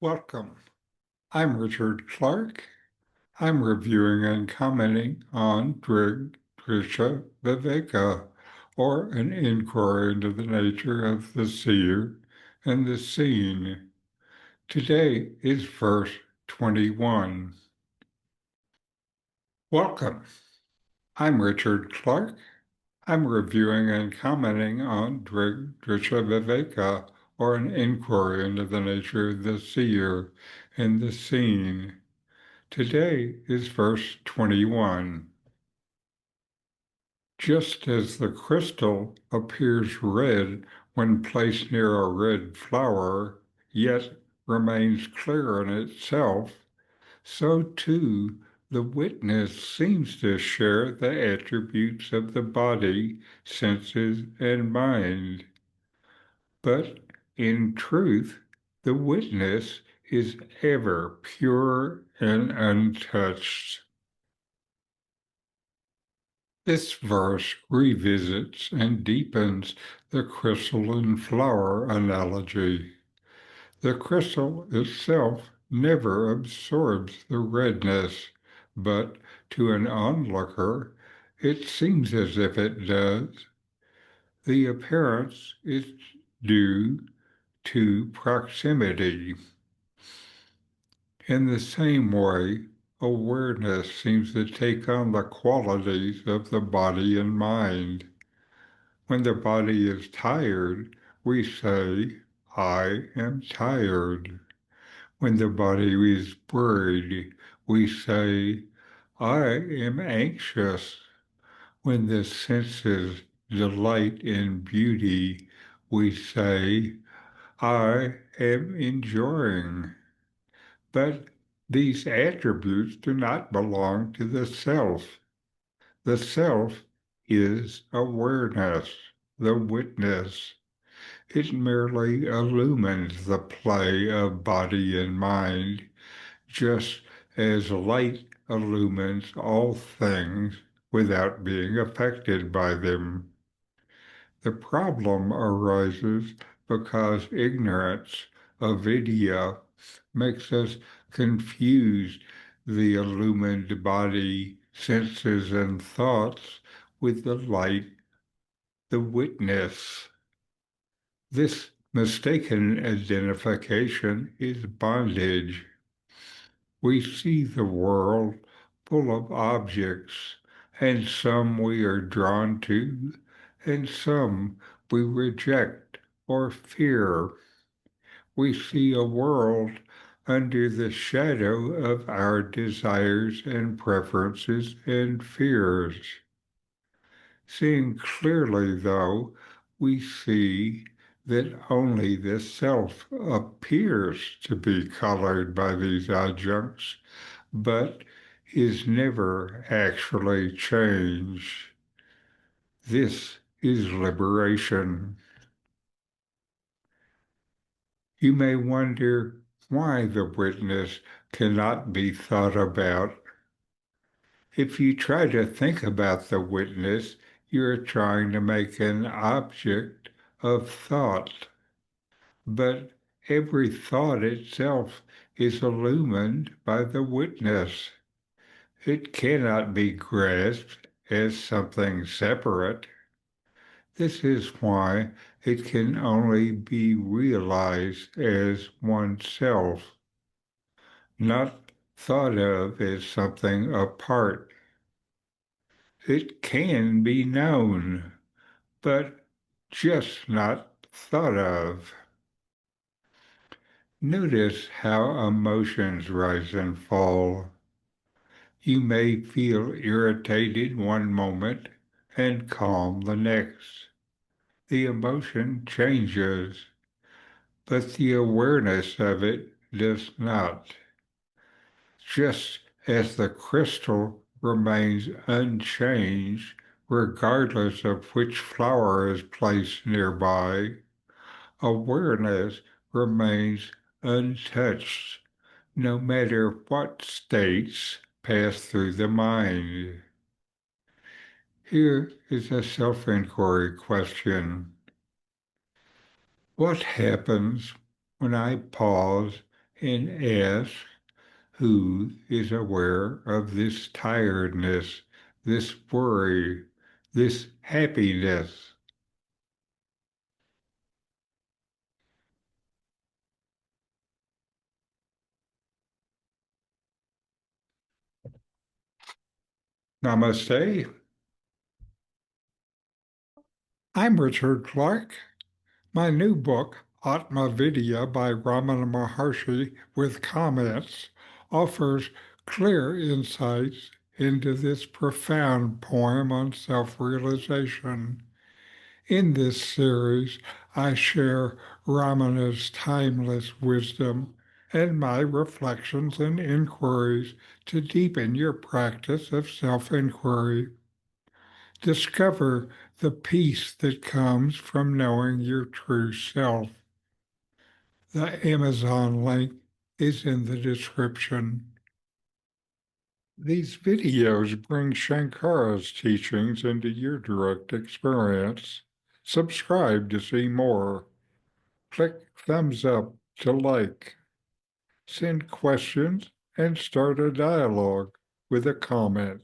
Welcome. I'm Richard Clarke. I'm reviewing and commenting on Drg Drsya Viveka, or an inquiry into the nature of the seer and the seen. Today is verse 21. Welcome. I'm Richard Clarke. I'm reviewing and commenting on Drg Drsya Viveka, or an inquiry into the nature of the seer and the seen. Today is verse 21. Just as the crystal appears red when placed near a red flower, yet remains clear in itself, so too the witness seems to share the attributes of the body, senses, and mind. But in truth, the witness is ever pure and untouched. This verse revisits and deepens the crystal and flower analogy. The crystal itself never absorbs the redness, but to an onlooker, it seems as if it does. The appearance is due to proximity. In the same way, awareness seems to take on the qualities of the body and mind. When the body is tired, we say, I am tired. When the body is worried, we say, I am anxious. When the senses delight in beauty, we say, I am enjoying. But these attributes do not belong to the self. The self is awareness, the witness. It merely illumines the play of body and mind, just as light illumines all things without being affected by them. The problem arises because ignorance, avidya, makes us confuse the illumined body, senses, and thoughts with the light, the witness. This mistaken identification is bondage. We see the world full of objects, and some we are drawn to, and some we reject or fear. We see a world under the shadow of our desires and preferences and fears. Seeing clearly, though, we see that only the self appears to be colored by these adjuncts, but is never actually changed. This is liberation. You may wonder why the witness cannot be thought about. If you try to think about the witness, you're trying to make an object of thought. But every thought itself is illumined by the witness. It cannot be grasped as something separate. This is why it can only be realized as oneself, not thought of as something apart. It can be known, but just not thought of. Notice how emotions rise and fall. You may feel irritated one moment and calm the next. The emotion changes, but the awareness of it does not. Just as the crystal remains unchanged regardless of which flower is placed nearby, awareness remains untouched no matter what states pass through the mind. Here is a self-inquiry question. What happens when I pause and ask who is aware of this tiredness, this worry, this happiness. Namaste. I'm Richard Clarke. My new book, Atma Vidya by RamanaMaharshi with comments, offers clear insights into this profound poem on self-realization. In this series, I share Ramana's timeless wisdom and my reflections and inquiries to deepen your practice of self-inquiry. Discover the peace that comes from knowing your true self. The Amazon link is in the description. These videos bring Shankara's teachings into your direct experience. Subscribe to see more. Click thumbs up to like. Send questions and start a dialogue with a comment.